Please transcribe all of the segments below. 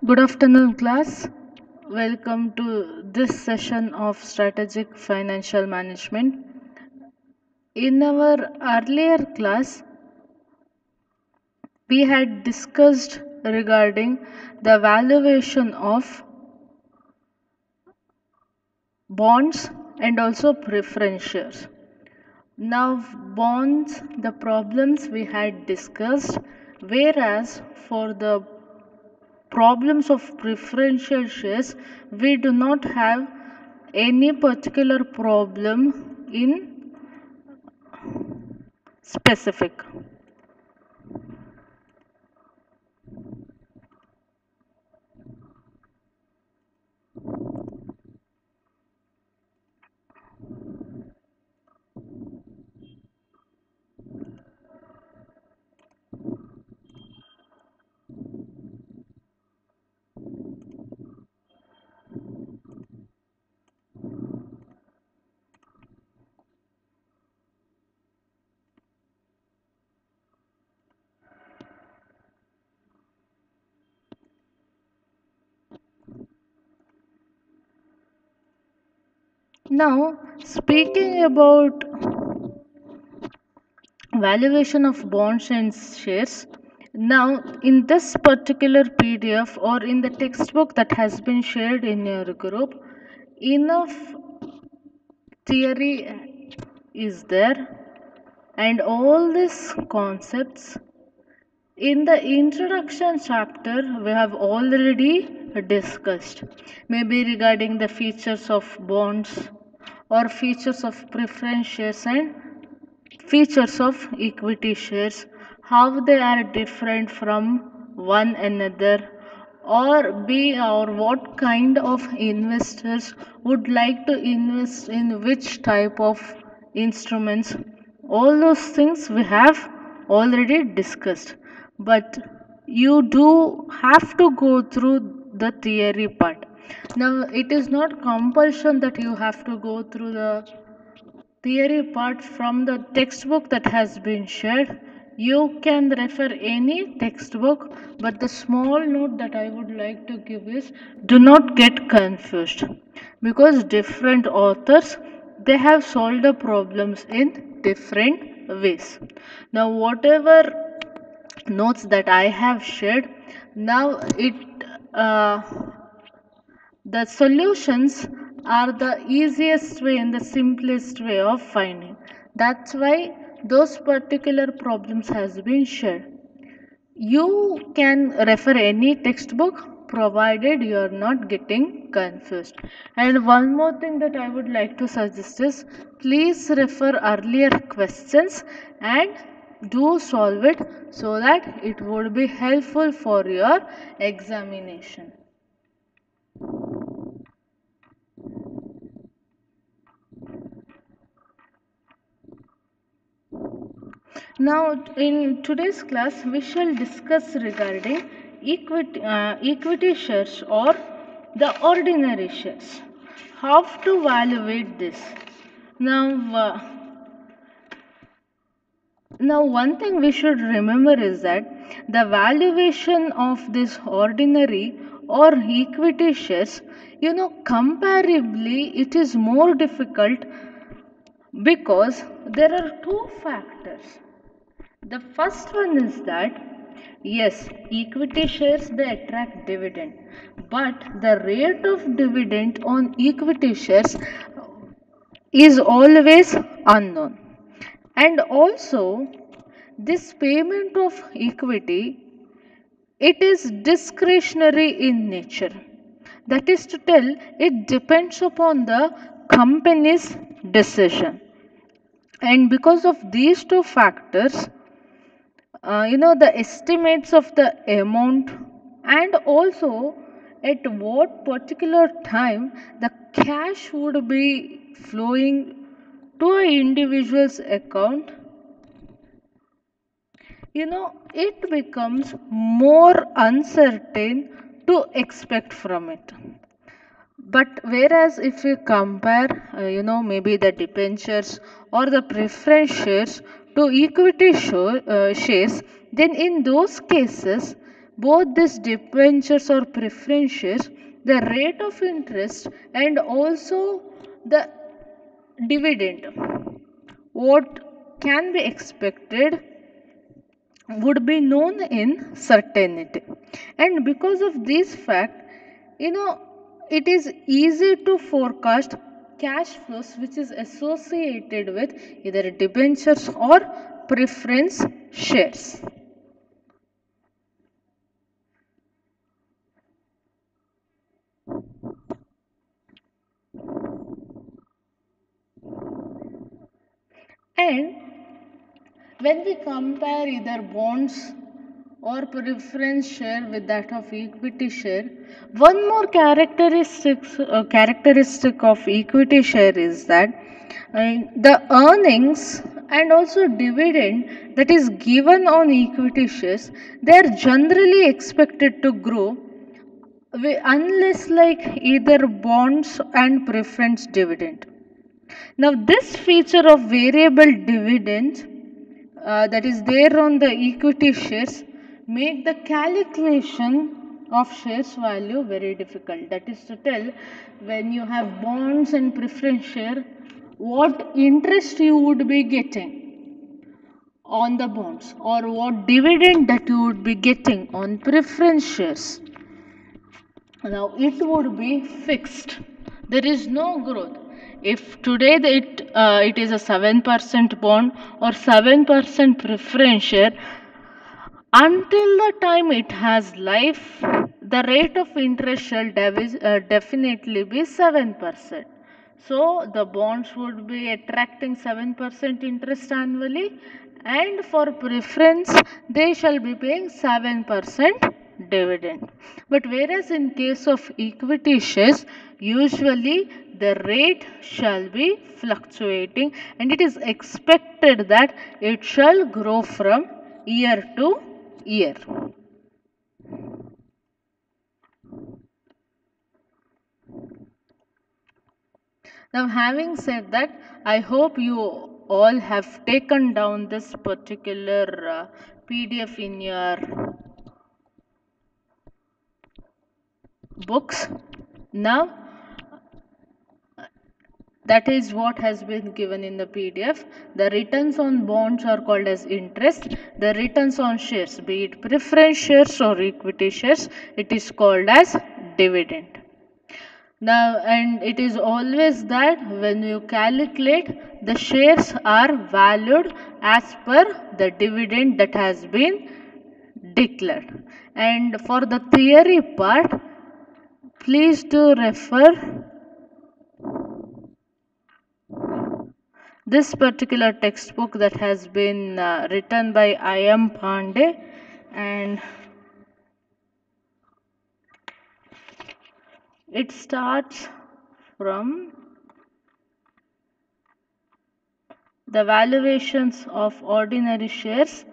Good afternoon, class. Welcome to this session of Strategic Financial Management. In our earlier class, we had discussed regarding the valuation of bonds and also preference shares. Now, bonds, the problems we had discussed, whereas for the problems of preferential shares, we do not have any particular problem in specific. Now, speaking about valuation of bonds and shares, now in this particular PDF or in the textbook that has been shared in your group, enough theory is there and all these concepts in the introduction chapter we have already discussed, maybe regarding the features of bonds or features of preference shares and features of equity shares, how they are different from one another, or what kind of investors would like to invest in which type of instruments. All those things we have already discussed, but you do have to go through the theory part. Now it is not compulsion that you have to go through the theory part from the textbook that has been shared. You can refer any textbook, but the small note that I would like to give is do not get confused, because different authors, they have solved the problems in different ways. Now whatever notes that I have shared, now uh, the solutions are the easiest way and the simplest way of finding. That's why those particular problems has been shared. You can refer any textbook provided you are not getting confused. And one more thing that I would like to suggest is please refer earlier questions and do solve it so that it would be helpful for your examination. Now, in today's class, we shall discuss regarding equity shares or the ordinary shares. How to evaluate this? Now, uh, now one thing we should remember is that the valuation of this ordinary or equity shares, comparably, it is more difficult because there are two factors. The first one is that yes, equity shares they attract dividend, but the rate of dividend on equity shares is always unknown. And also, this payment of equity, it is discretionary in nature. That is to tell, it depends upon the company's decision. And because of these two factors, the estimates of the amount and also at what particular time the cash would be flowing to an individual's account, it becomes more uncertain to expect from it. But whereas if we compare, maybe the debentures or the preference shares to equity shares, then in those cases both these debentures or preference shares, the rate of interest and also the dividend, what can be expected, would be known in certainty. And because of this fact, you know, it is easy to forecast cash flows which is associated with either debentures or preference shares. And when we compare either bonds or preference share with that of equity share, one more characteristic of equity share is that the earnings and also dividend that is given on equity shares, they are generally expected to grow unless like either bonds and preference dividend. Now, this feature of variable dividend that is there on the equity shares make the calculation of shares value very difficult. That is to tell, when you have bonds and preference share, what interest you would be getting on the bonds or what dividend that you would be getting on preference shares. Now it would be fixed. There is no growth. If today it is a 7% bond or 7% preference share, until the time it has life, the rate of interest shall definitely be 7%. So the bonds would be attracting 7% interest annually, and for preference they shall be paying 7% dividend. But whereas in case of equity shares, usually the rate shall be fluctuating and it is expected that it shall grow from year to year. Now, having said that, I hope you all have taken down this particular PDF in your books. Now, that is what has been given in the PDF. The returns on bonds are called as interest. The returns on shares, be it preference shares or equity shares, it is called as dividend. Now, and it is always that when you calculate, the shares are valued as per the dividend that has been declared. And for the theory part, please do refer this particular textbook that has been written by I.M. Pandey, and it starts from the valuations of ordinary shares.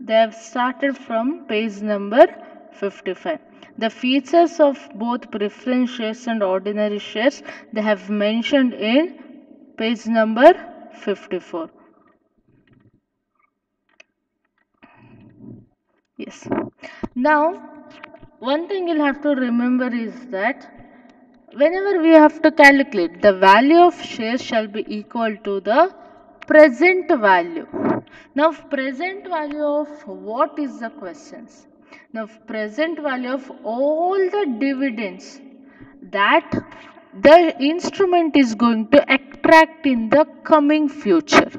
They have started from page number 55. The features of both preference shares and ordinary shares they have mentioned in page number 54. Yes. Now, one thing you'll have to remember is that whenever we have to calculate, the value of shares shall be equal to the present value. Now, present value of what is the questions? Now, present value of all the dividends that the instrument is going to attract in the coming future,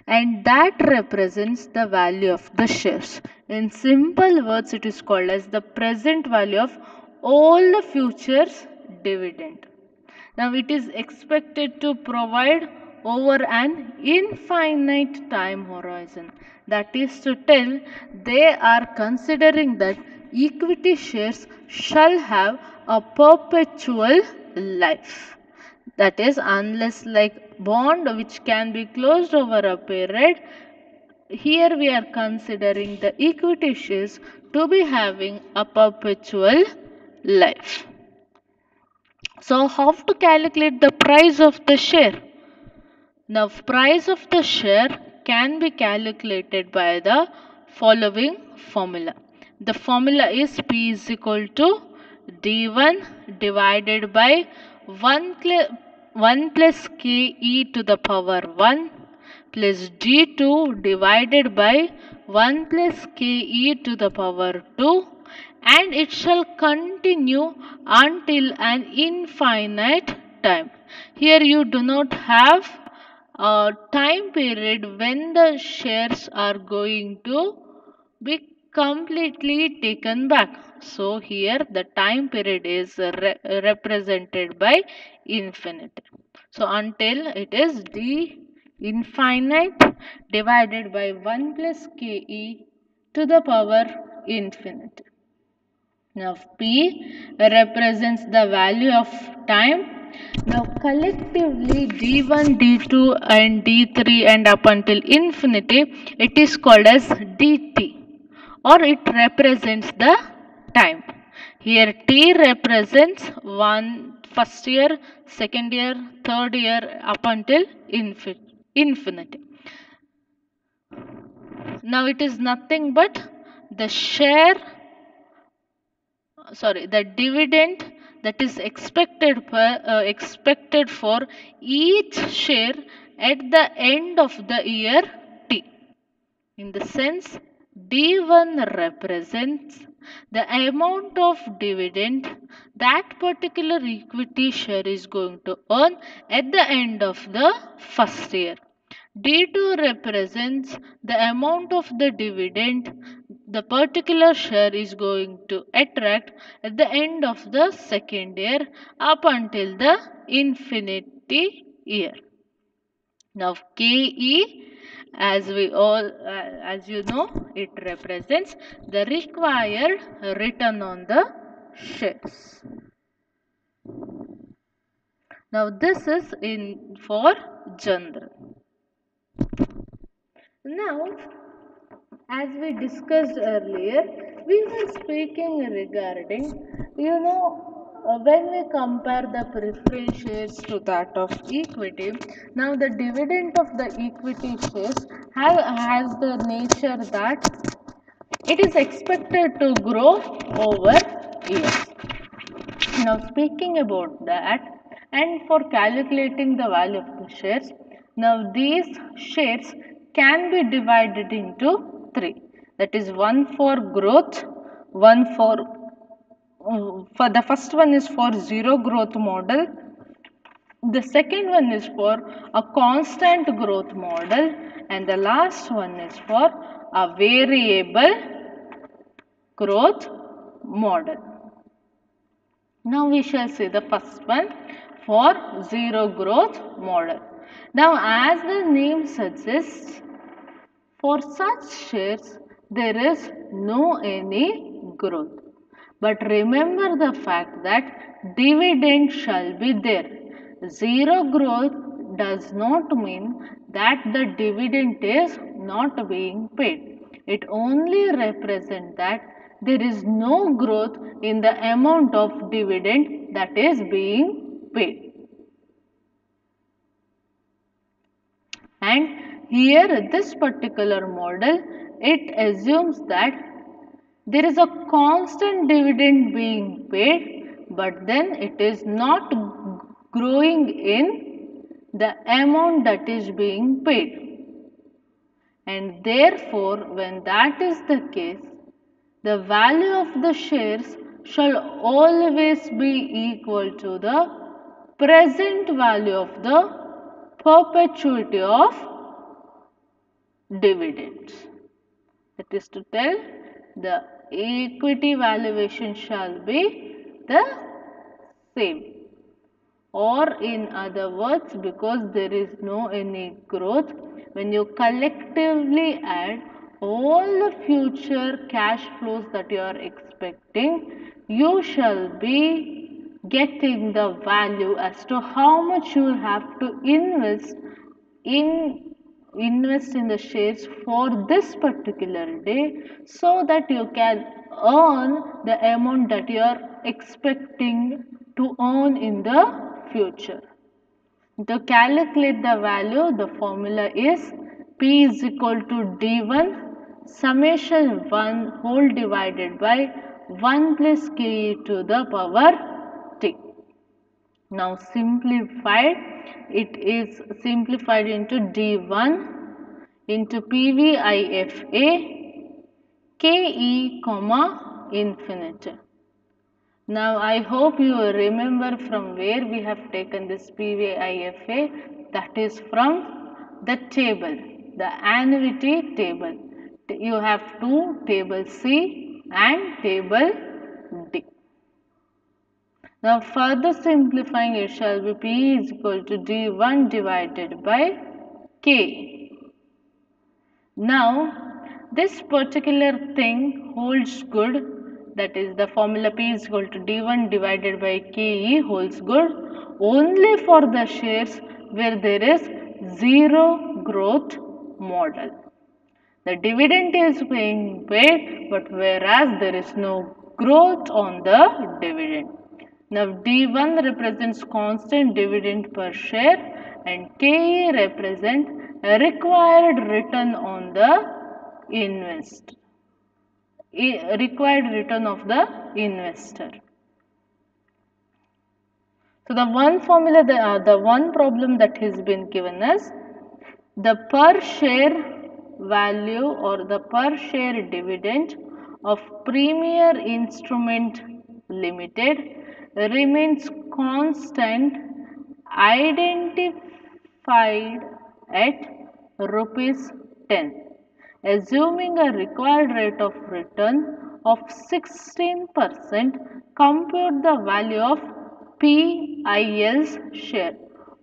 and that represents the value of the shares. In simple words, it is called as the present value of all the futures dividend. Now it is expected to provide over an infinite time horizon. That is to tell, they are considering that equity shares shall have a perpetual life. That is, unless like bond which can be closed over a period, here we are considering the equity shares to be having a perpetual life. So how to calculate the price of the share? Now price of the share can be calculated by the following formula. The formula is P is equal to D1 divided by 1 plus KE to the power 1 plus D2 divided by 1 plus KE to the power 2, and it shall continue until an infinite time. Here you do not have a time period when the shares are going to be completely taken back. So here the time period is represented by infinity. So until it is d infinite divided by 1 plus ke to the power infinity. Now P represents the value of time. Now collectively D1, D2 and D3 and up until infinity, it is called as dt, or it represents the time. Here T represents first year, second year, third year up until infinity. Now it is nothing but the the dividend that is expected for each share at the end of the year T. In the sense, D1 represents the amount of dividend that particular equity share is going to earn at the end of the first year. D2 represents the amount of the dividend the particular share is going to attract at the end of the second year up until the infinity year. Now KE, as you know, it represents the required return on the shares. Now this is in for general. Now, as we discussed earlier, we were speaking regarding, when we compare the preference shares to that of equity, now the dividend of the equity shares has the nature that it is expected to grow over years. Now speaking about that, and for calculating the value of the shares, now these shares can be divided into three. That is one for growth, one for the first one is for zero growth model, the second one is for a constant growth model, and the last one is for a variable growth model. Now we shall see the first one for zero growth model. Now as the name suggests, for such shares there is no any growth. But remember the fact that dividend shall be there. Zero growth does not mean that the dividend is not being paid. It only represents that there is no growth in the amount of dividend that is being paid. And here this particular model, it assumes that there is a constant dividend being paid, but then it is not growing in the amount that is being paid. And therefore, when that is the case, the value of the shares shall always be equal to the present value of the perpetuity of dividends. That is to tell, the equity valuation shall be the same. Or in other words, because there is no any growth, when you collectively add all the future cash flows that you are expecting, you shall be getting the value as to how much you will have to invest in the shares for this particular day, so that you can earn the amount that you are expecting to earn in the future. To calculate the value, the formula is P is equal to D1 summation 1 whole divided by 1 plus Ke to the power T. Now simplified, it is simplified into D1 into PVIFA Ke comma infinity. Now I hope you remember from where we have taken this PVIFA, that is from the table, the annuity table. You have two, table C and table D. Now further simplifying, it shall be P is equal to D1 divided by K. Now this particular thing holds good, that is the formula P is equal to D1 divided by KE holds good only for the shares where there is zero growth model. The dividend is being paid, but whereas there is no growth on the dividend. Now D1 represents constant dividend per share and KE represent a required return on the required return of the investor. So the one formula, the one problem that has been given us, the per share value or the per share dividend of Premier Instrument Limited remains constant, identified at rupees 10. Assuming a required rate of return of 16%, compute the value of PIL's share,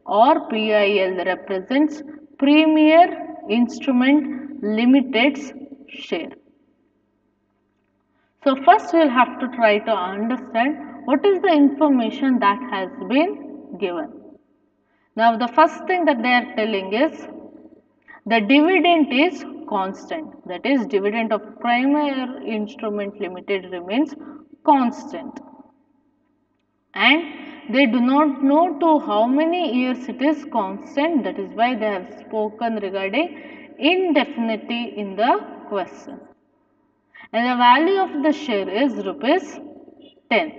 or PIL represents Premier Instrument Limited's share. So first we will have to try to understand what is the information that has been given. Now the first thing that they are telling is the dividend is constant, that is dividend of Premier Instrument Limited remains constant, and they do not know to how many years it is constant, that is why they have spoken regarding indefinity in the question. And the value of the share is rupees 10.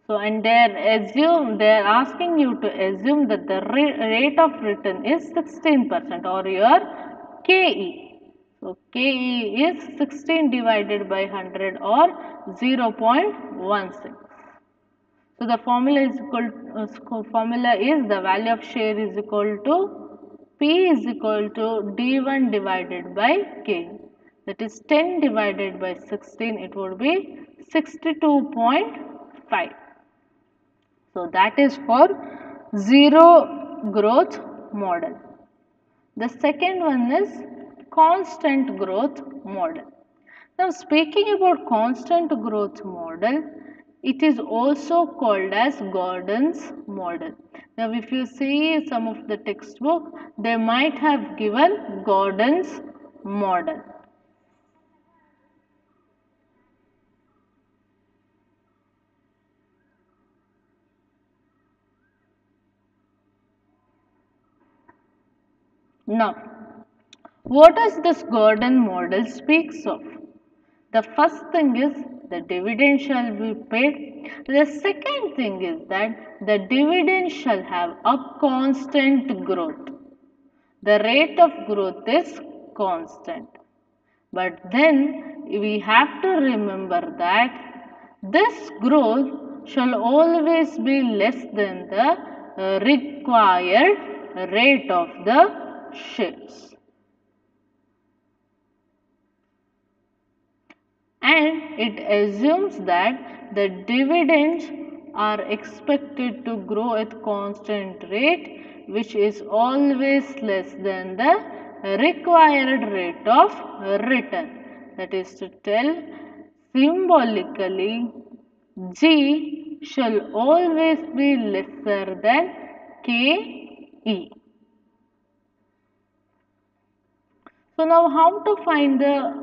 So, and they are asking you to assume that the rate of return is 16% or your KE. So, KE is 16 divided by 100 or 0.16. So, the formula is the value of share is equal to P is equal to D1 divided by K. That is 10 divided by 16, it would be 62.5. So that is for zero growth model. The second one is constant growth model. Now speaking about constant growth model, it is also called as Gordon's model. Now if you see some of the textbook, they might have given Gordon's model. Now, what does this Gordon model speaks of? The first thing is the dividend shall be paid. The second thing is that the dividend shall have a constant growth. The rate of growth is constant. But then we have to remember that this growth shall always be less than the required rate of the shares. And it assumes that the dividends are expected to grow at constant rate, which is always less than the required rate of return. That is to tell, symbolically, G shall always be lesser than KE. So now how to find the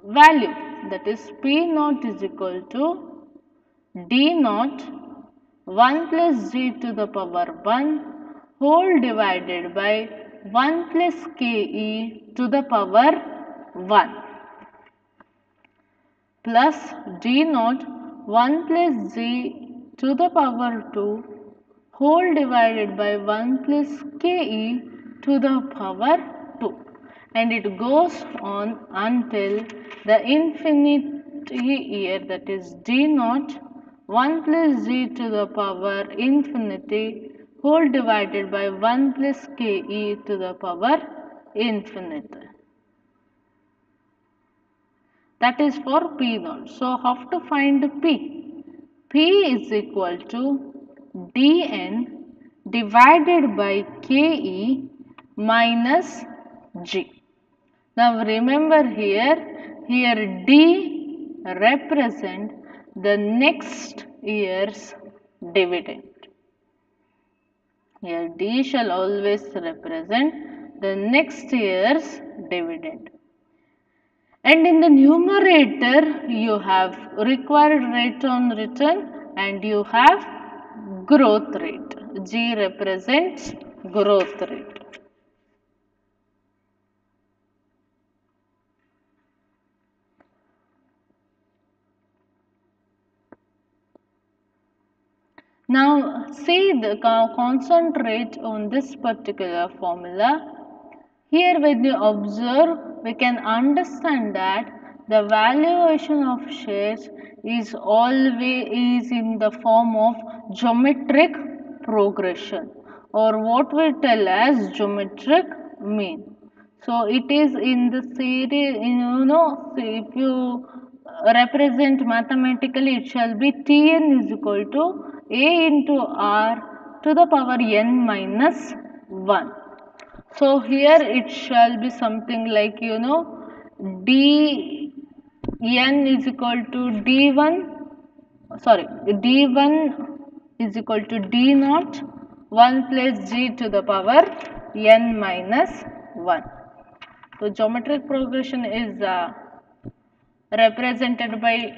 value, that is P naught is equal to D naught 1 plus G to the power 1 whole divided by 1 plus ke to the power 1 plus d naught 1 plus g to the power 2 whole divided by 1 plus ke to the power 2, and it goes on until the infinity here, that is d naught 1 plus g to the power infinity whole divided by 1 plus ke to the power infinity. That is for P naught. So, how to find P? P is equal to dn divided by ke minus g. Now, remember here d represent the next year's dividend. Here d shall always represent the next year's dividend. And in the numerator, you have required rate on return and you have growth rate. G represents growth rate. Now, see the concentrate on this particular formula. Here when you observe, we can understand that the valuation of shares is always in the form of geometric progression, or what we tell as geometric mean. So, it is in the series, if you represent mathematically, it shall be Tn is equal to A into R to the power n minus 1. So, here it shall be something like d n is equal to d1, sorry, d1 is equal to d naught 1 plus g to the power n minus 1. So, geometric progression is represented by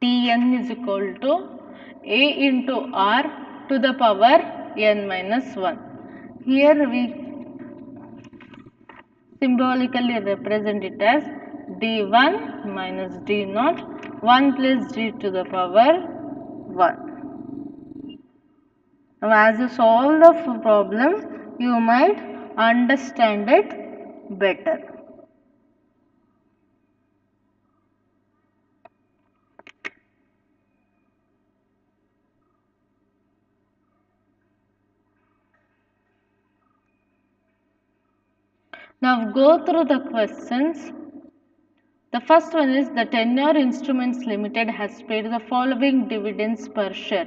Tn is equal to A into R to the power n minus 1. Here we symbolically represent it as d1 minus d naught 1 plus g to the power 1. Now, as you solve the problem, you might understand it better. Now, go through the questions. The first one is the Tenure Instruments Limited has paid the following dividends per share.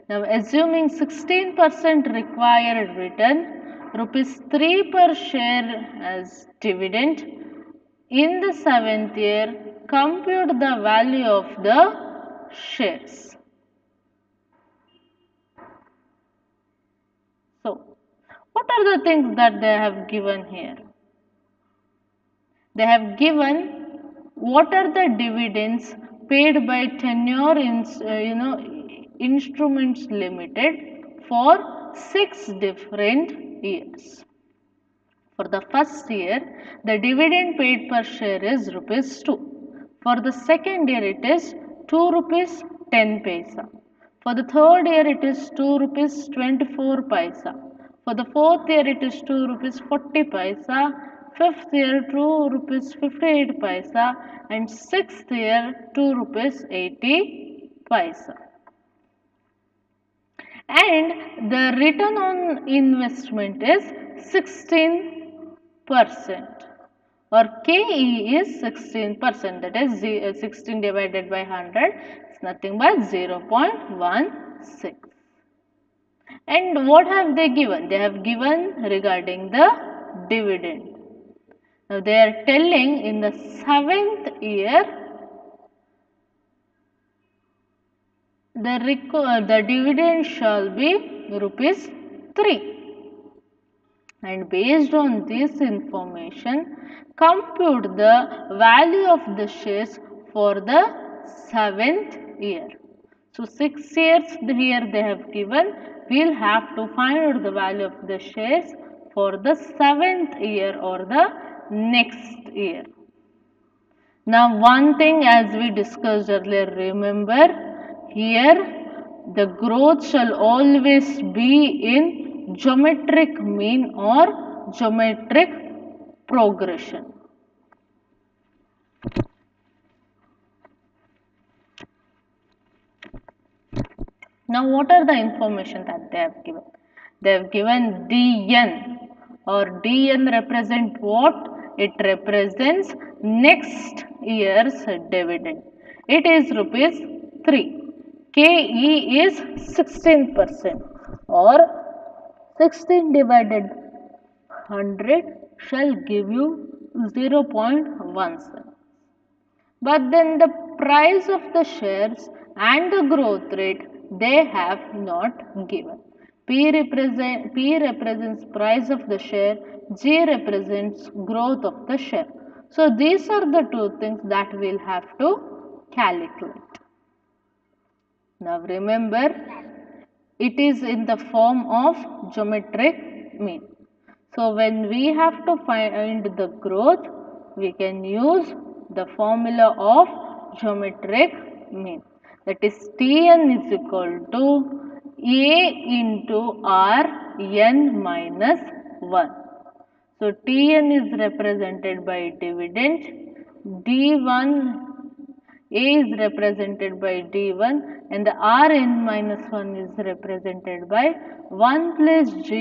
Now, assuming 16% required return, rupees 3 per share as dividend. In the 7th year, compute the value of the shares. So, what are the things that they have given here? They have given what are the dividends paid by Tenure Instruments Limited for 6 different years. For the first year, the dividend paid per share is rupees 2. For the second year, it is 2 rupees 10 paisa. For the third year, it is 2 rupees 24 paisa. For the fourth year, it is 2 rupees 40 paisa. Fifth year, 2 rupees 58 paisa. And sixth year, 2 rupees 80 paisa. And the return on investment is 16%, or KE is 16%, that is 16 divided by 100 is nothing but 0.16. And what have they given? They have given regarding the dividend. Now they are telling in the 7th year the dividend shall be rupees 3. And based on this information, compute the value of the shares for the 7th year. So, 6 years here they have given, we will have to find out the value of the shares for the 7th year or the next year. Now one thing as we discussed earlier, remember here the growth shall always be in geometric mean or geometric progression. Now what are the information that they have given? They have given dn, or dn represent what? It represents next year's dividend. It is rupees 3. KE is 16%, or 16 divided 100 shall give you 0.17. But then the price of the shares and the growth rate they have not given. P represents price of the share, G represents growth of the share. So these are the two things that we'll have to calculate. Now remember, it is in the form of geometric mean. So when we have to find the growth, we can use the formula of geometric mean. That is Tn is equal to A into R n minus 1. So Tn is represented by dividend, D1 A is represented by D1, and the Rn minus 1 is represented by 1 plus G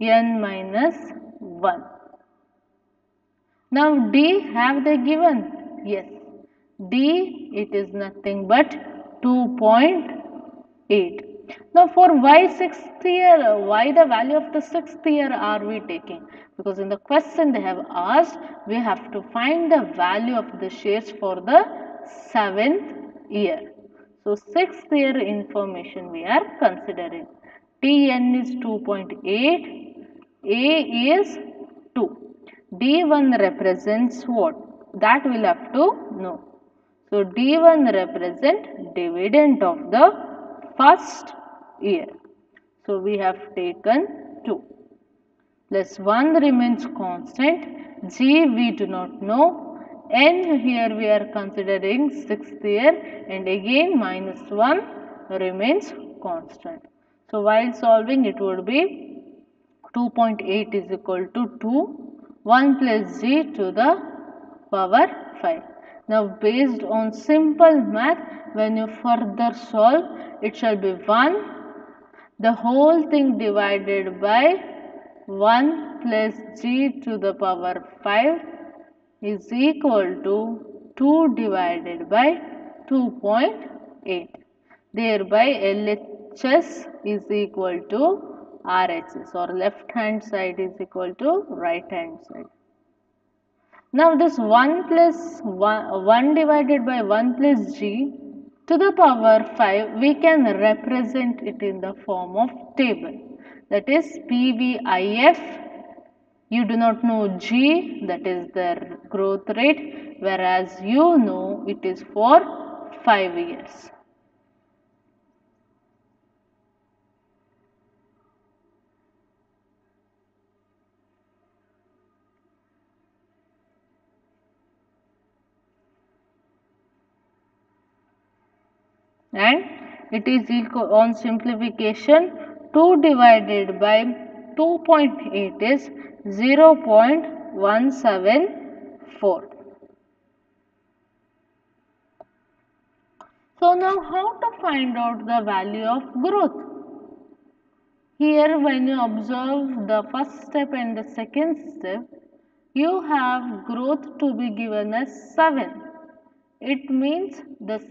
n minus 1. Now D have they given? Yes. D, it is nothing but 2.8. Now for why 6th year, why the value of the 6th year are we taking? Because in the question they have asked, we have to find the value of the shares for the 7th year. So 6th year information we are considering. Tn is 2.8, A is 2. D1 represents what? That we'll have to know. So D1 represent dividend of the first year. So we have taken 2. Plus 1 remains constant. G we do not know. N here we are considering 6th year, and again minus 1 remains constant. So while solving, it would be 2.8 is equal to 2. 1 plus G to the power 5. Now based on simple math, when you further solve, it shall be 1, the whole thing divided by 1 plus G to the power 5 is equal to 2 divided by 2.8. Thereby LHS is equal to RHS, or left hand side is equal to right hand side. Now this 1 plus 1 divided by 1 plus G to the power 5, we can represent it in the form of table. That is PVIF, you do not know G, that is their growth rate, whereas you know it is for 5 years. And it is equal on simplification, 2 divided by 2.8 is 0.174. So now how to find out the value of growth? Here when you observe the first step and the second step, you have growth to be given as 7. It means the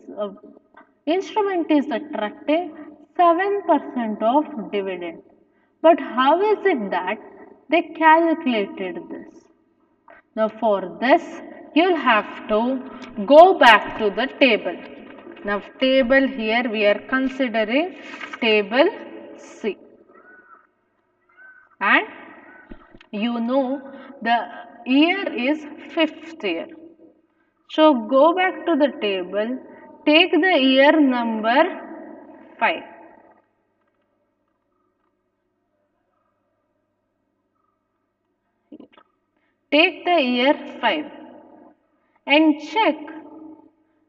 instrument is attracting 7% of dividend. But how is it that they calculated this? Now for this, you'll have to go back to the table. Now table here we are considering table C. And you know the year is 5th year. So go back to the table, take the year number 5. take the year 5 and check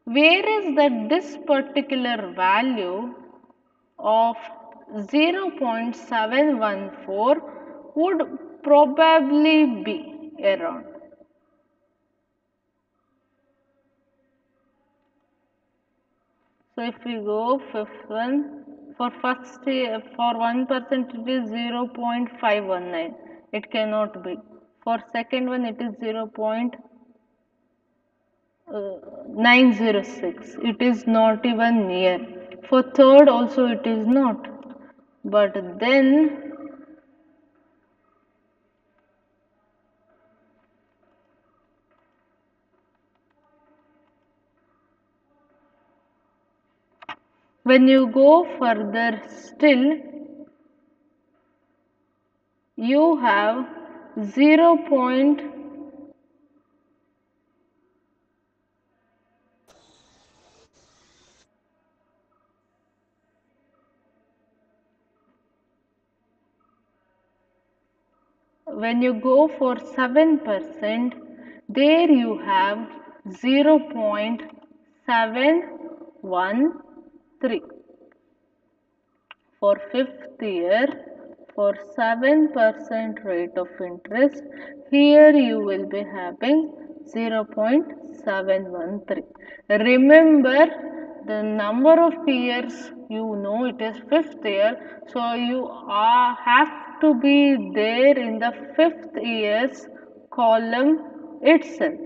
where is that this particular value of 0.714 would probably be around. So if we go fifth one, for first for 1% it is 0.519. It cannot be. For second one it is 0.906. It is not even near. For third also it is not. But then when you go further still, you have 0. When you go for 7%, there you have 0.713. For fifth year, for 7% rate of interest, here you will be having 0.713. Remember, the number of years, you know it is fifth year, so you have to be there in the fifth year's column itself.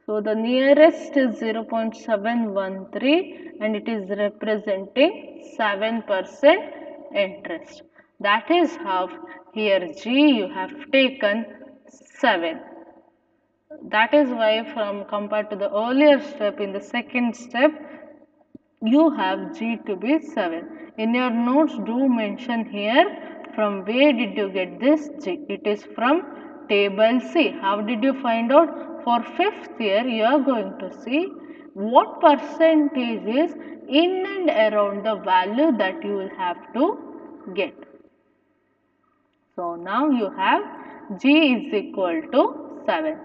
So the nearest is 0.713 and it is representing 7% interest. That is how here G you have taken 7. That is why from compared to the earlier step, in the second step, you have G to be 7. In your notes, do mention here from where did you get this G. It is from table C. How did you find out? For fifth year, you are going to see what percentage is in and around the value that you will have to get. So now you have G is equal to 7.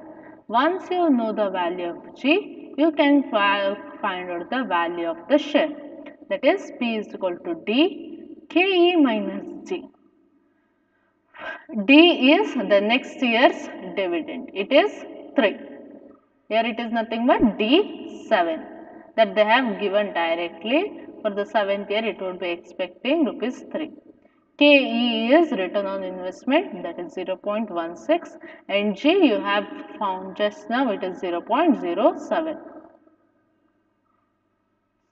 Once you know the value of G, you can find out the value of the share. That is P is equal to D, KE minus G. D is the next year's dividend. It is 3. Here it is nothing but D7 that they have given directly. For the 7th year, it would be expecting rupees 3. KE is return on investment, that is 0.16, and G you have found just now, it is 0.07.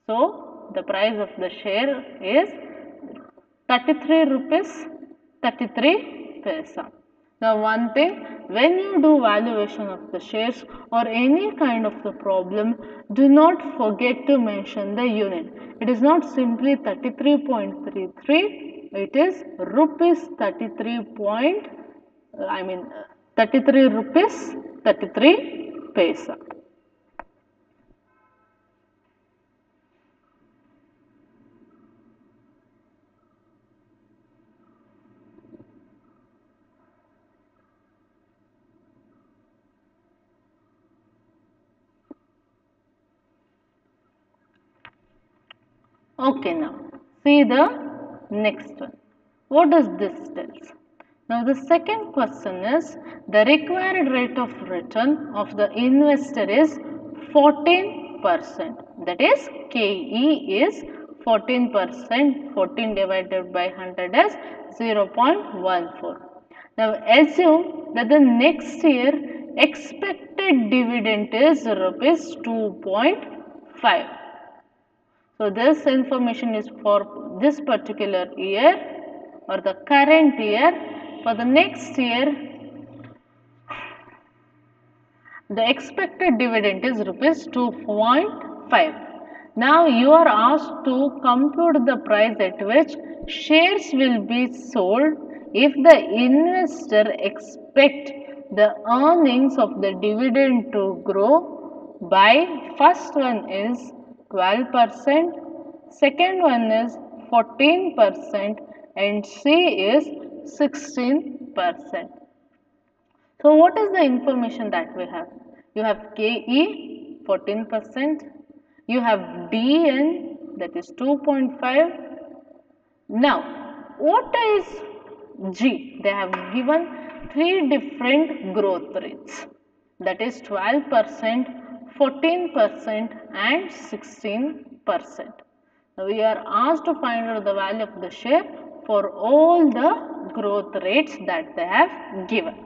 So the price of the share is 33 rupees 33 paisa. Now one thing, when you do valuation of the shares or any kind of the problem, do not forget to mention the unit. It is not simply 33.33. It is rupees 33 33 rupees 33 paisa. Okay, now see the next one. What does this tell? Now the second question is the required rate of return of the investor is 14%. That is KE is 14%. 14 divided by 100 is 0.14. Now assume that the next year expected dividend is rupees 2.5. So this information is for this particular year or the current year. For the next year, the expected dividend is rupees 2.5. Now you are asked to compute the price at which shares will be sold if the investor expect the earnings of the dividend to grow by, first one is 12%, second one is 14% and C is 16%. So what is the information that we have? You have KE 14%, you have DN that is 2.5. Now what is G? They have given three different growth rates, that is 12%, 14% and 16%. Now we are asked to find out the value of the share for all the growth rates that they have given.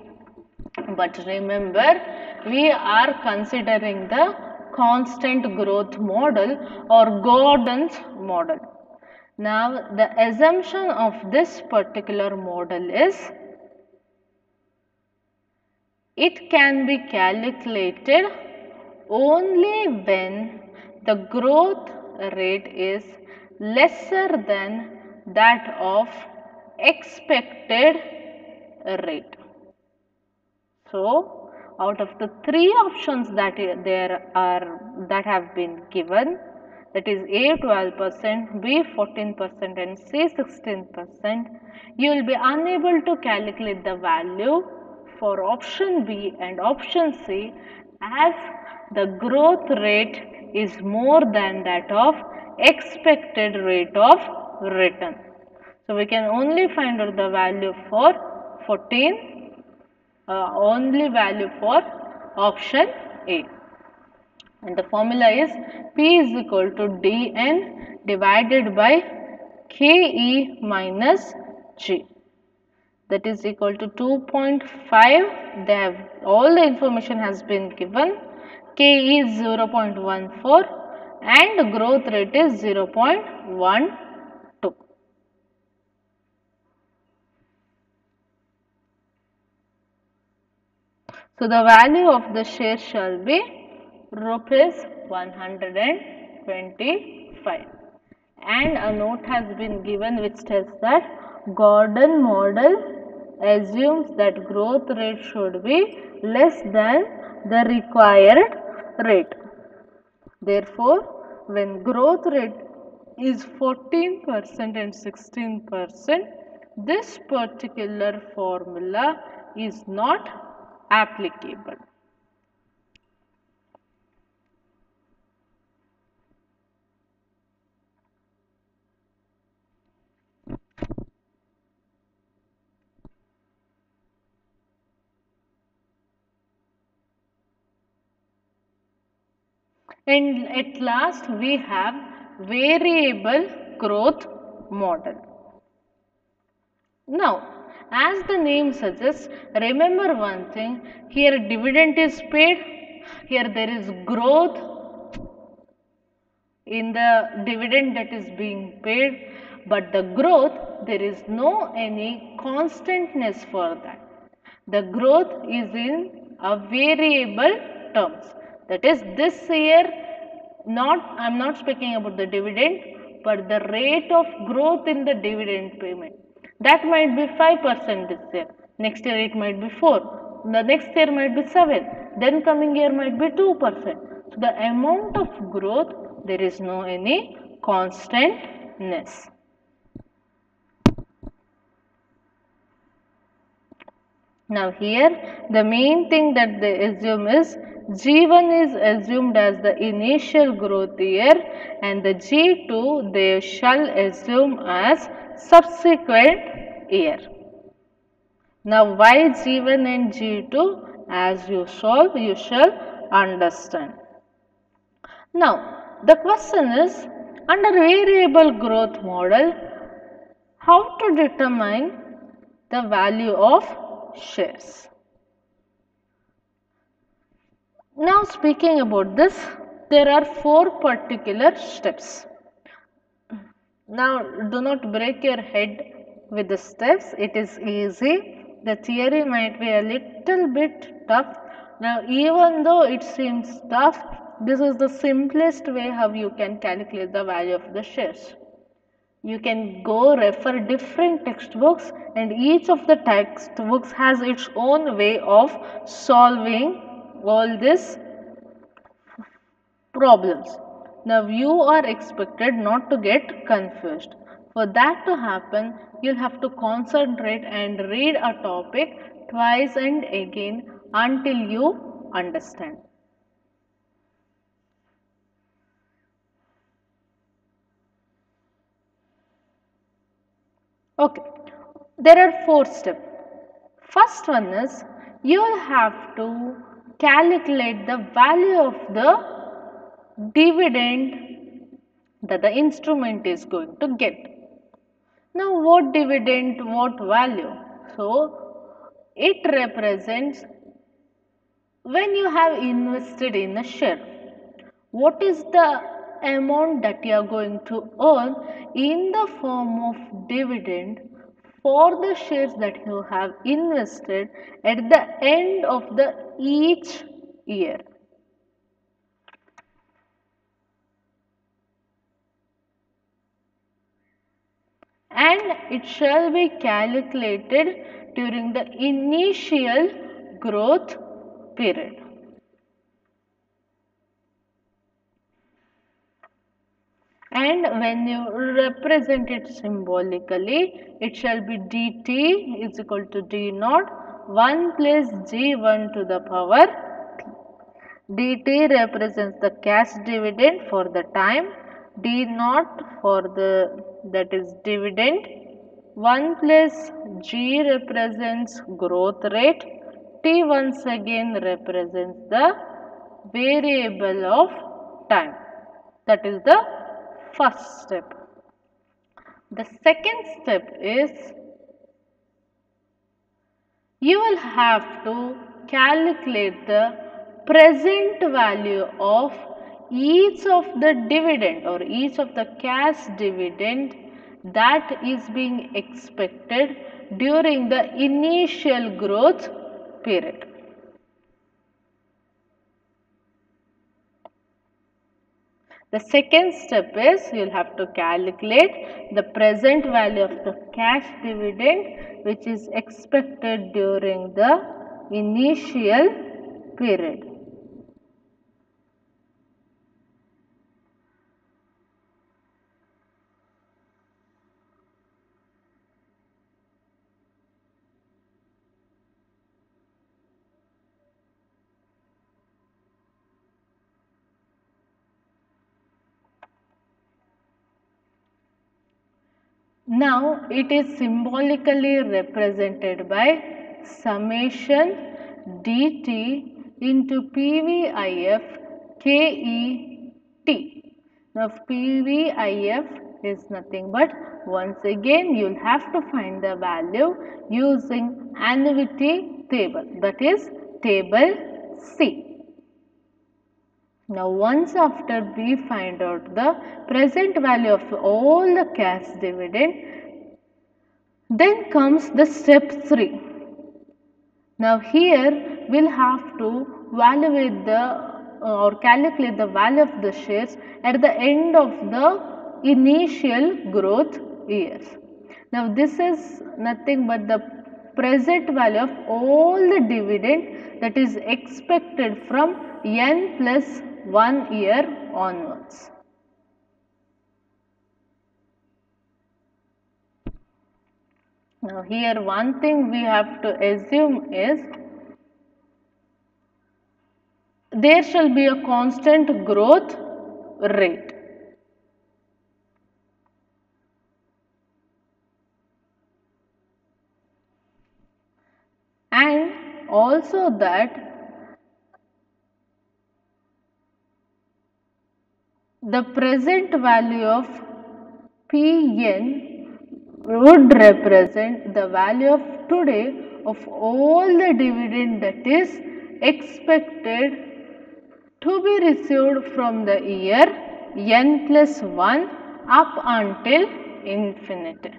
But remember, we are considering the constant growth model or Gordon's model. Now the assumption of this particular model is it can be calculated only when the growth rate is lesser than that of expected rate. So, out of the three options that that have been given, that is A 12%, B 14% and C 16%, you will be unable to calculate the value for option B and option C as the growth rate is more than that of expected rate of return. So, we can only find out the value for 14, only value for option A, and the formula is P is equal to Dn divided by Ke minus G, that is equal to 2.5. They have all the information has been given. Ke is 0.14 and growth rate is 0.12. So the value of the share shall be rupees 125, and a note has been given which tells that Gordon model assumes that growth rate should be less than the required rate. Therefore, when growth rate is 14% and 16%, this particular formula is not applicable. And at last we have variable growth model. Now, as the name suggests, remember one thing, here dividend is paid, here there is growth in the dividend that is being paid, but the growth, there is no any constantness for that. The growth is in a variable terms. That is, this year, I am not speaking about the dividend, but the rate of growth in the dividend payment. That might be 5% this year. Next year it might be 4. The next year might be 7. Then coming year might be 2%. So the amount of growth, there is no any constantness. Now here the main thing that they assume is G1 is assumed as the initial growth year and the G2 they shall assume as subsequent year. Now why G1 and G2? As you solve you shall understand. Now the question is, under variable growth model, how to determine the value of shares? Now speaking about this, there are 4 particular steps. Now do not break your head with the steps, it is easy. The theory might be a little bit tough. Now even though it seems tough, this is the simplest way how you can calculate the value of the shares. You can go refer different textbooks, and each of the textbooks has its own way of solving all these problems. Now you are expected not to get confused. For that to happen, you'll have to concentrate and read a topic twice and again until you understand. Okay, there are 4 steps. First one is you will have to calculate the value of the dividend that the instrument is going to get. Now what dividend, what value? So it represents when you have invested in a share. What is the amount that you are going to earn in the form of dividend for the shares that you have invested at the end of the each year? And it shall be calculated during the initial growth period. And when you represent it symbolically, it shall be dt is equal to d naught 1 plus g1 to the power. dt represents the cash dividend for the time, d naught for the that is dividend, 1 plus g represents growth rate, t once again represents the variable of time. That is the first step. The second step is you will have to calculate the present value of each of the dividend or each of the cash dividend that is being expected during the initial growth period. The second step is you will have to calculate the present value of the cash dividend which is expected during the initial period. Now it is symbolically represented by summation dt into PVIF KET. Now PVIF is nothing but once again you will have to find the value using annuity table, that is table C. Now once after we find out the present value of all the cash dividend, then comes the step 3. Now here we will have to evaluate the or calculate the value of the shares at the end of the initial growth years. Now this is nothing but the present value of all the dividend that is expected from n plus 1 year onwards. Now here one thing we have to assume is there shall be a constant growth rate. And also that the present value of Pn would represent the value of today of all the dividend that is expected to be received from the year n plus 1 up until infinity.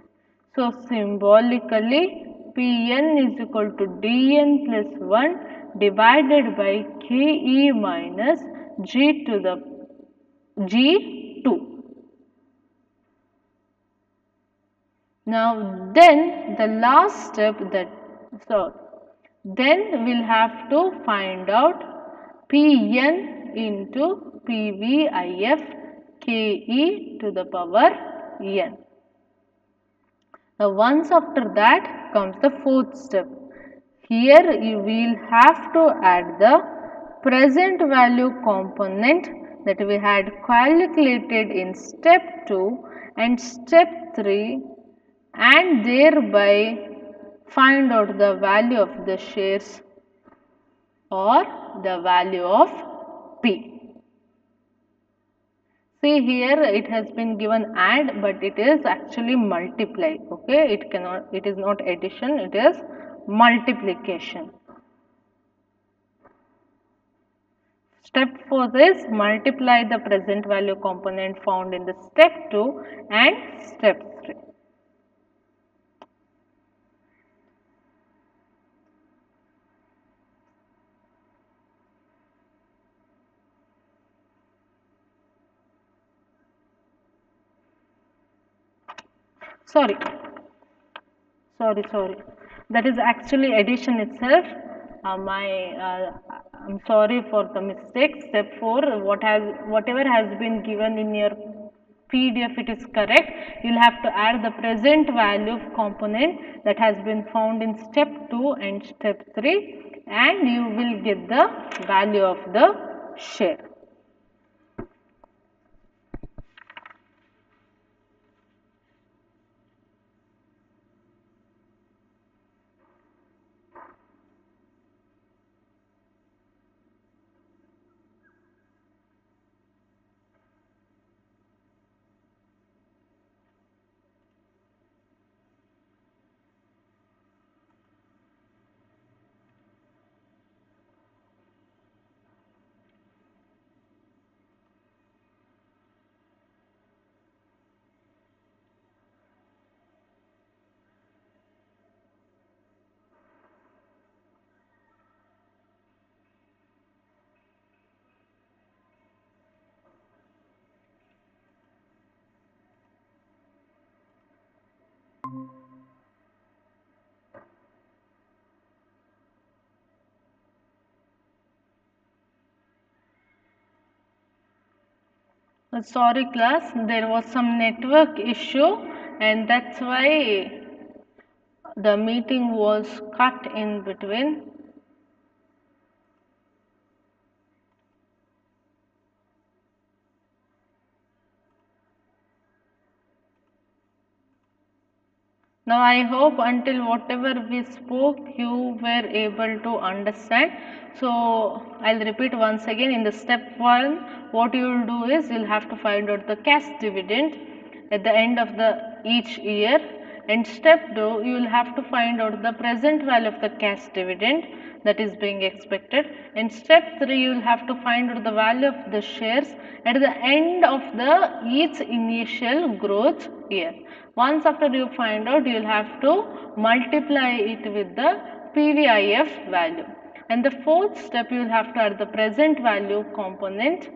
So symbolically Pn is equal to dn plus 1 divided by Ke minus g to the G2. Now then the last step then we'll have to find out Pn into PVIF Ke to the power n. Now once after that comes the fourth step. Here you will have to add the present value component that we had calculated in step 2 and step 3, and thereby find out the value of the shares or the value of P. See here it has been given add, but it is actually multiply. Okay, it is not addition, it is multiplication. Step 4 is multiply the present value component found in the step 2 and step 3. Sorry, that is actually addition itself. I'm sorry for the mistake. Step 4, whatever has been given in your PDF, it is correct. You'll have to add the present value component that has been found in step 2 and step 3, and you will get the value of the share. Sorry class, there was some network issue and that's why the meeting was cut in between. Now I hope until whatever we spoke you were able to understand. So I'll repeat once again. In the step 1, what you will do is you'll have to find out the cash dividend at the end of each year. And step 2, you will have to find out the present value of the cash dividend that is being expected. In step 3, you will have to find out the value of the shares at the end of each initial growth year. Once after you find out, you will have to multiply it with the PVIF value. And the fourth step, you will have to add the present value component,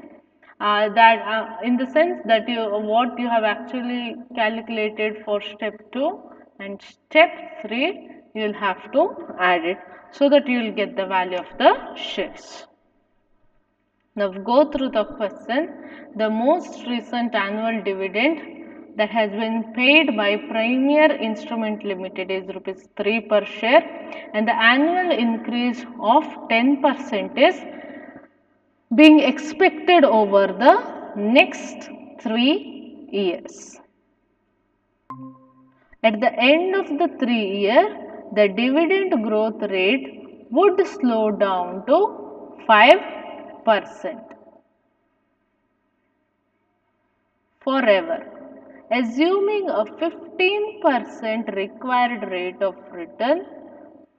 in the sense that what you have actually calculated for step 2 and step 3, you will have to add it so that you will get the value of the shares. Now go through the question. The most recent annual dividend that has been paid by Premier Instrument Limited is rupees 3 per share, and the annual increase of 10% is being expected over the next 3 years. At the end of the 3 year, the dividend growth rate would slow down to 5% forever. Assuming a 15% required rate of return,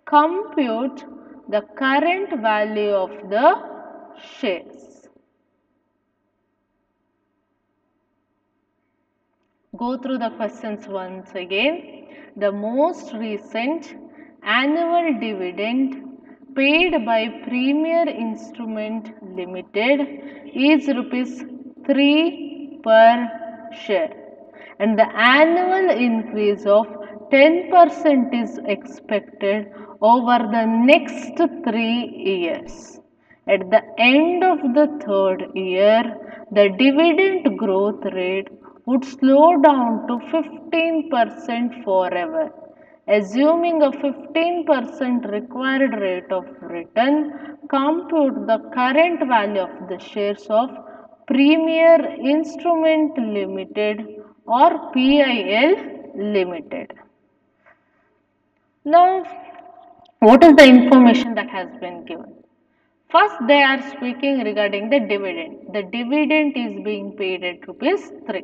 compute the current value of the shares. Go through the questions once again. The most recent annual dividend paid by Premier Instrument Limited is rupees 3 per share, and the annual increase of 10% is expected over the next 3 years. At the end of the 3rd year, the dividend growth rate would slow down to 15% forever. Assuming a 15% required rate of return, compute the current value of the shares of Premier Instrument Limited or PIL Limited. Now, what is the information that has been given? First, they are speaking regarding the dividend. The dividend is being paid at rupees 3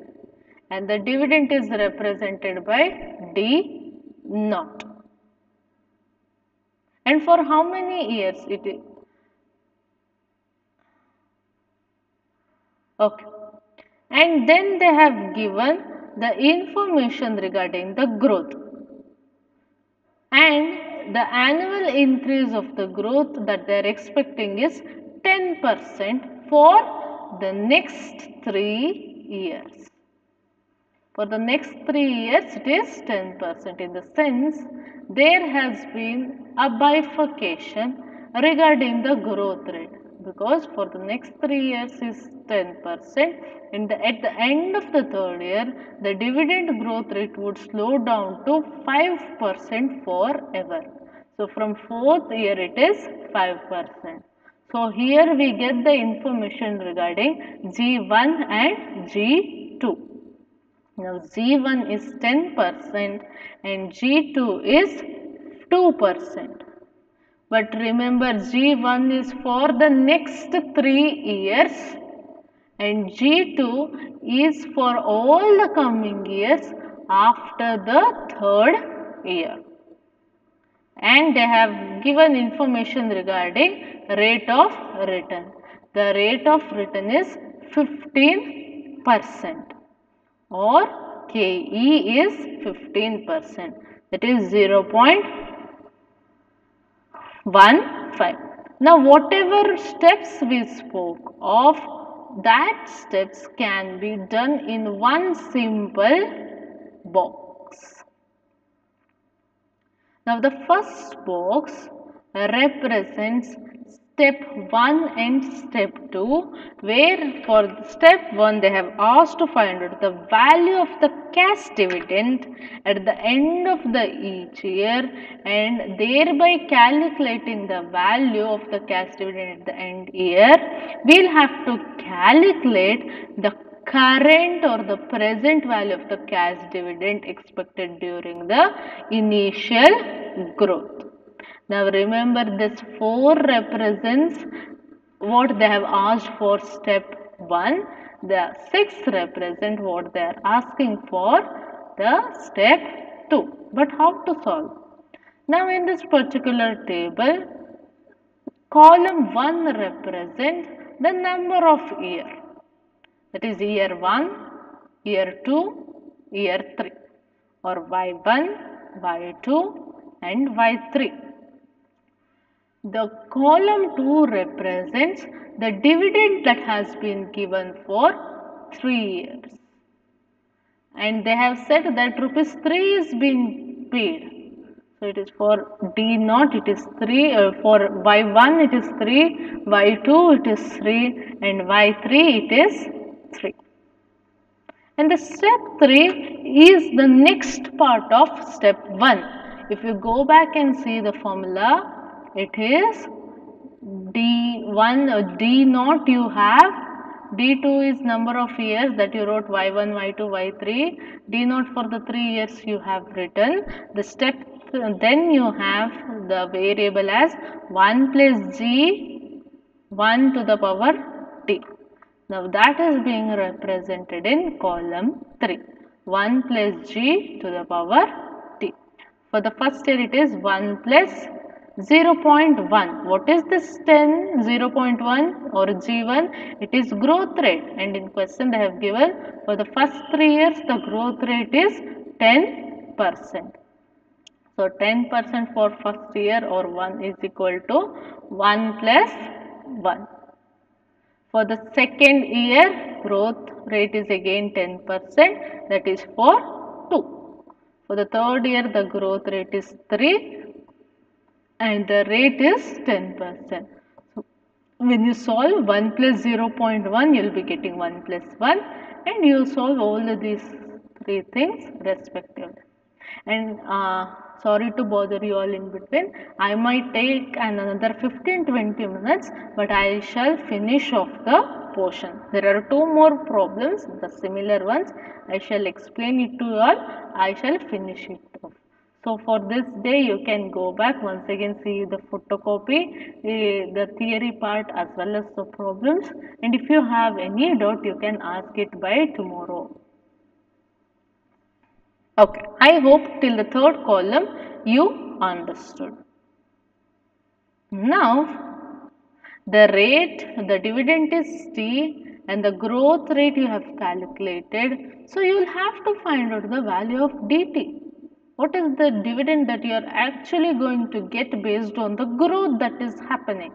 and the dividend is represented by D naught. And for how many years it is? Okay. And then they have given the information regarding the growth. And the annual increase of the growth that they are expecting is 10% for the next 3 years. For the next 3 years, it is 10%. In the sense, there has been a bifurcation regarding the growth rate, because for the next 3 years is 10%, and at the end of the third year, the dividend growth rate would slow down to 5% forever. So from fourth year, it is 5%. So here we get the information regarding G1 and G2. Now G1 is 10% and G2 is 2%. But remember, G1 is for the next 3 years and G2 is for all the coming years after the third year. And they have given information regarding rate of return. The rate of return is 15%. Or KE is 15%, that is 0.15. Now whatever steps we spoke of, that steps can be done in one simple box. Now the first box represents step 1 and step 2, where for step 1 they have asked to find out the value of the cash dividend at the end of the each year, and thereby calculating the value of the cash dividend at the end year, we'll have to calculate the current or the present value of the cash dividend expected during the initial growth. Now remember, this 4 represents what they have asked for step 1. The 6 represent what they are asking for the step 2. But how to solve? Now in this particular table, column 1 represents the number of year. That is year 1, year 2, year 3, or Y1, Y2 and Y3. The column 2 represents the dividend that has been given for 3 years. And they have said that rupees 3 is being paid. So it is for D naught, it is 3, for Y1 it is 3, Y2 it is 3 and Y3 it is 3. And the step 3 is the next part of step 1. If you go back and see the formula, it is D1 or D naught you have, D2 is number of years that you wrote Y1, Y2, Y3, D naught for the 3 years you have written. The step then you have the variable as 1 plus G 1 to the power T. Now that is being represented in column 3, 1 plus G to the power T. For the first year it is 1 plus 0.1. What is this 10? 0.1 or G1? It is growth rate, and in question they have given for the first 3 years the growth rate is 10%. So 10% for first year or 1 is equal to 1 plus 1. For the second year growth rate is again 10%, that is for 2. For the third year the growth rate is 3 and the rate is 10%. So when you solve 1 plus 0.1, you will be getting 1 plus 1, and you will solve all of these 3 things respectively. And Sorry to bother you all in between. I might take another 15-20 minutes, but I shall finish off the portion. There are two more problems, the similar ones. I shall explain it to you all. I shall finish it off. So for this day, you can go back once again, see the photocopy, the theory part as well as the problems. And if you have any doubt, you can ask it by tomorrow. Okay, I hope till the third column you understood. Now, the rate, the dividend is T and the growth rate you have calculated. So, you will have to find out the value of dt. What is the dividend that you are actually going to get based on the growth that is happening?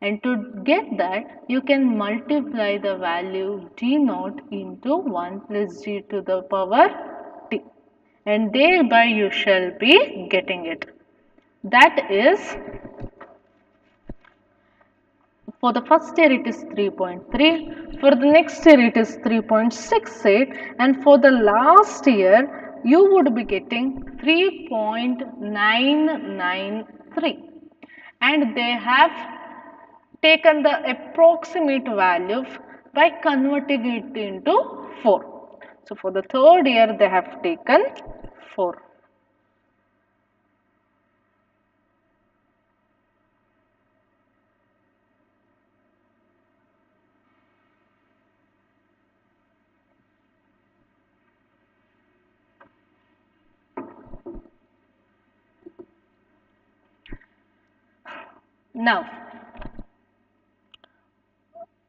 And to get that, you can multiply the value d naught into 1 plus g to the power t. And thereby you shall be getting it. That is, for the first year it is 3.3, for the next year it is 3.68, and for the last year you would be getting 3.993, and they have taken the approximate value by converting it into 4. So for the third year they have taken 4. Now,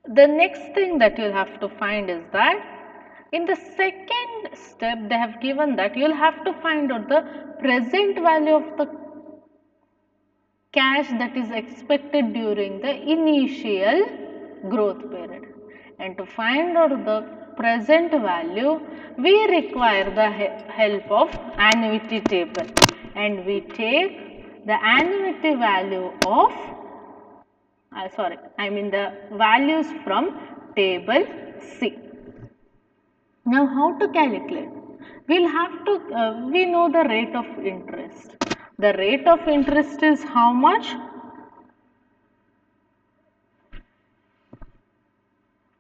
the next thing that you'll have to find is that in the second step they have given that you'll have to find out the present value of the cash that is expected during the initial growth period. And to find out the present value, we require the help of annuity table, and we take the annuity value of the values from table C. Now how to calculate? We'll have to, we know the rate of interest. The rate of interest is how much?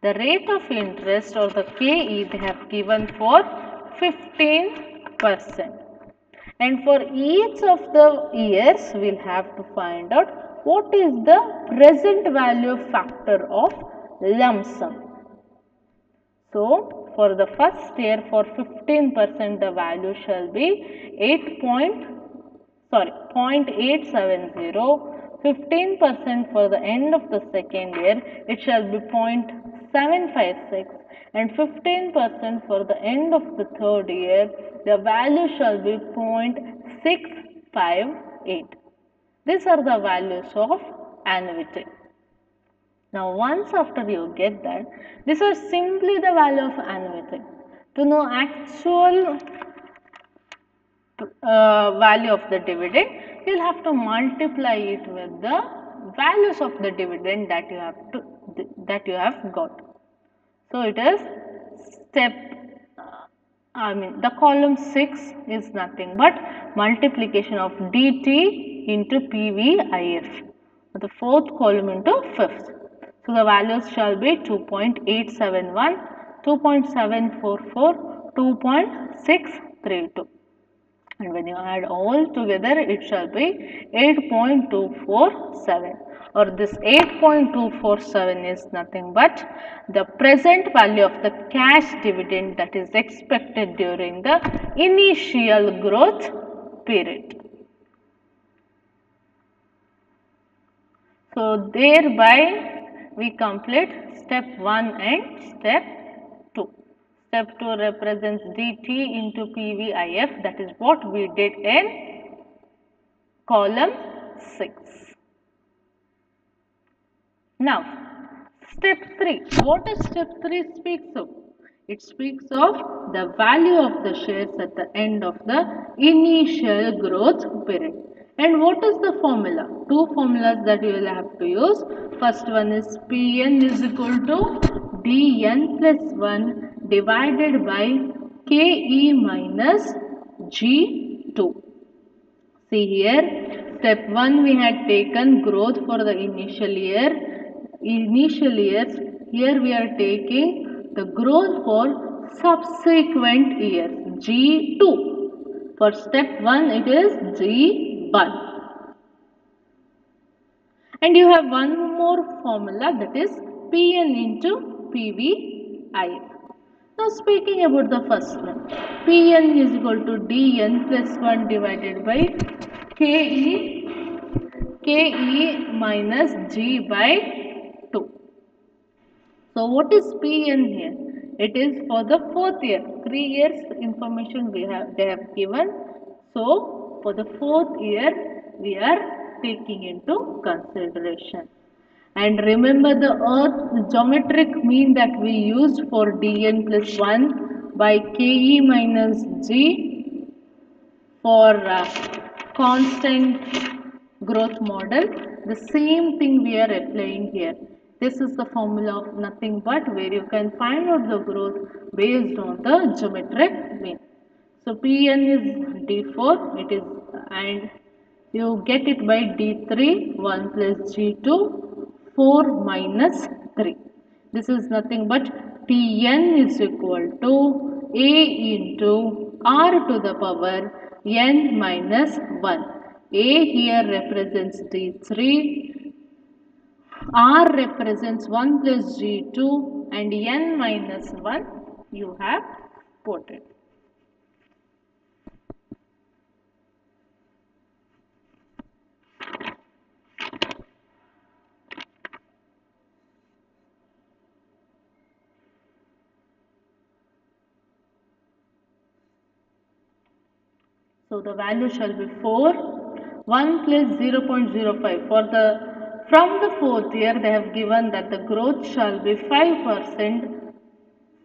The rate of interest or the KE they have given for 15%. And for each of the years, we'll have to find out what is the present value factor of lump sum. So, for the first year, for 15%, the value shall be 0.870. 15% for the end of the second year, it shall be 0.756, and 15% for the end of the third year, the value shall be 0.658. These are the values of annuity. Now, once after you get that, these are simply the value of annuity. To know actual value of the dividend, you will have to multiply it with the values of the dividend that you have got. So it is the column 6 is nothing but multiplication of dt into PVIF. The fourth column into fifth. So the values shall be 2.871, 2.744, 2.632. And when you add all together, it shall be 8.247, or this 8.247 is nothing but the present value of the cash dividend that is expected during the initial growth period. So thereby we complete step 1 and step 2. Step 2 represents dt into PVIF, that is what we did in column 6. Now, step 3. What does step 3 speaks of? It speaks of the value of the shares at the end of the initial growth period. And what is the formula? Two formulas that you will have to use. First one is Pn is equal to Dn plus 1 divided by Ke minus G2. See here, step 1 we had taken growth for the initial year. Initial years, here we are taking the growth for subsequent years, G2. For step 1 it is G1. And you have one more formula, that is Pn into PVIF. Now speaking about the first one, Pn is equal to Dn plus 1 divided by Ke minus G by 2. So what is Pn here? It is for the fourth year. 3 years information they have given. So for the fourth year we are taking into consideration. And remember the earth geometric mean that we used for Dn plus 1 by Ke minus G for constant growth model. The same thing we are applying here. This is the formula of nothing but where you can find out the growth based on the geometric mean. So Pn is D4, it is, and you get it by D3, 1 plus G2, 4 minus 3. This is nothing but Tn is equal to A into R to the power n minus 1. A here represents D3, R represents 1 plus G2 and n minus 1 you have put it. So the value shall be 4, 1 plus 0.05. From the fourth year they have given that the growth shall be 5%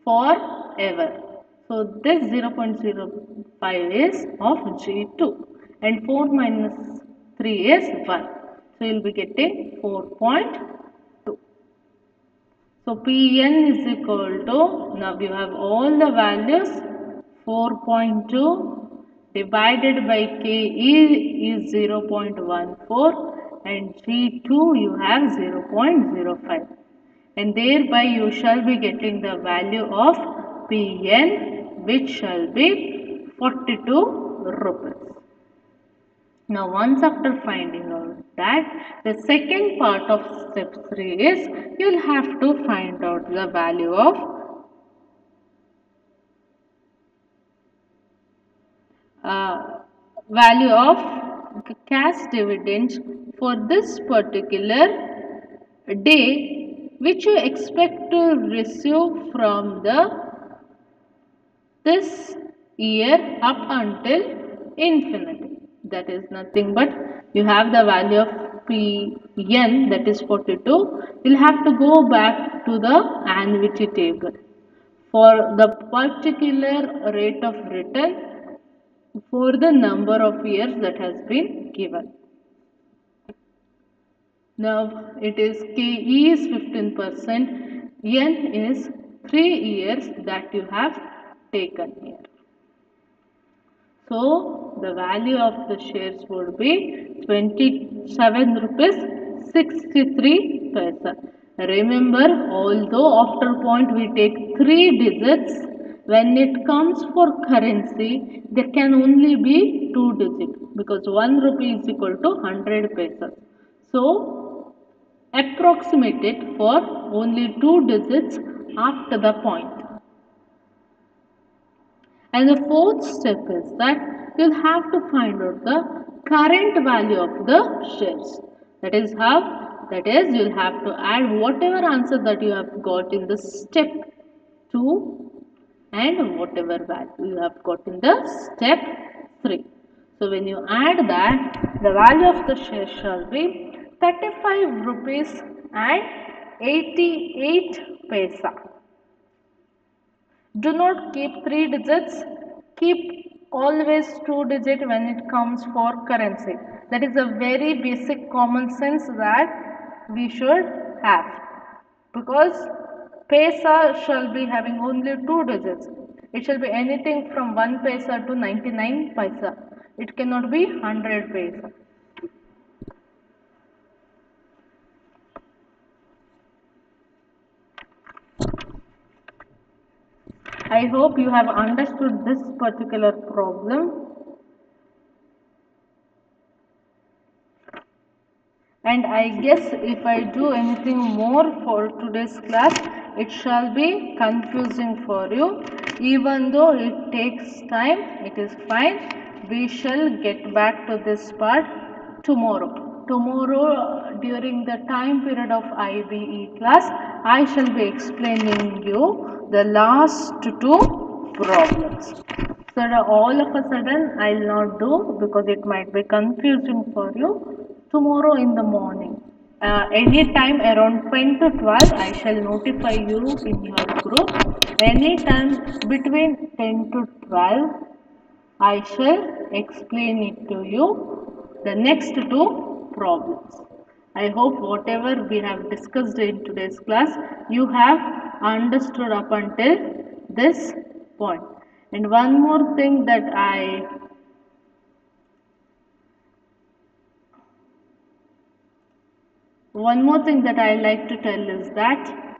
forever. So this 0.05 is of G2 and 4 minus 3 is 1. So you will be getting 4.2. So Pn is equal to, now you have all the values, 4.2 divided by Ke is 0.14 and G2 you have 0.05. And thereby you shall be getting the value of Pn, which shall be 42 rupees. Now once after finding out that, the second part of step 3 is you will have to find out the value of cash dividends for this particular day, which you expect to receive from this year up until infinity. That is nothing but you have the value of Pn, that is 42. You will have to go back to the annuity table for the particular rate of return for the number of years that has been given. Now it is Ke is 15%, N is 3 years that you have taken here. So the value of the shares would be 27 rupees 63 paisa. Remember, although after point we take 3 digits, when it comes for currency, there can only be 2 digits because 1 rupee is equal to 100 paisa. So approximate it for only 2 digits after the point. And the fourth step is that you'll have to find out the current value of the shares. That is how, that is you'll have to add whatever answer that you have got in the step 2 and whatever value you have got in the step 3. So when you add that, the value of the share shall be 35 rupees and 88 paisa. Do not keep 3 digits, keep always 2 digits when it comes for currency. That is a very basic common sense that we should have, because paisa shall be having only 2 digits. It shall be anything from 1 paisa to 99 paisa. It cannot be 100 paisa. I hope you have understood this particular problem. And I guess if I do anything more for today's class, it shall be confusing for you. Even though it takes time, it is fine. We shall get back to this part tomorrow. Tomorrow, during the time period of IBE class, I shall be explaining you the last two problems. So all of a sudden I'll not do because it might be confusing for you. Tomorrow in the morning, any time around 10 to 12, I shall notify you in your group. Any time between 10 to 12, I shall explain it to you, the next two problems. I hope whatever we have discussed in today's class, you have understood up until this point. And one more thing that I like to tell is that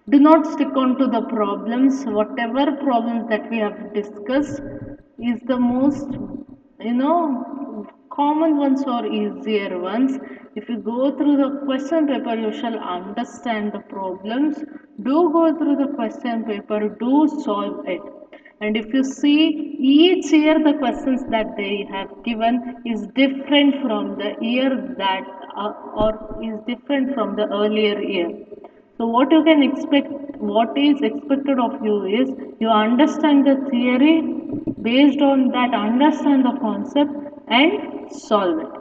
do not stick on to the problems. Whatever problems that we have discussed is the most, common ones or easier ones. If you go through the question paper, you shall understand the problems. Do go through the question paper, do solve it. And if you see, each year the questions that they have given is different from the year that or is different from the earlier year. So what you can expect, what is expected of you is you understand the theory, based on that understand the concept and solve it.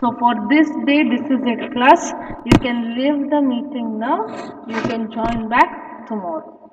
So for this day, this is it class. You can leave the meeting now. You can join back tomorrow.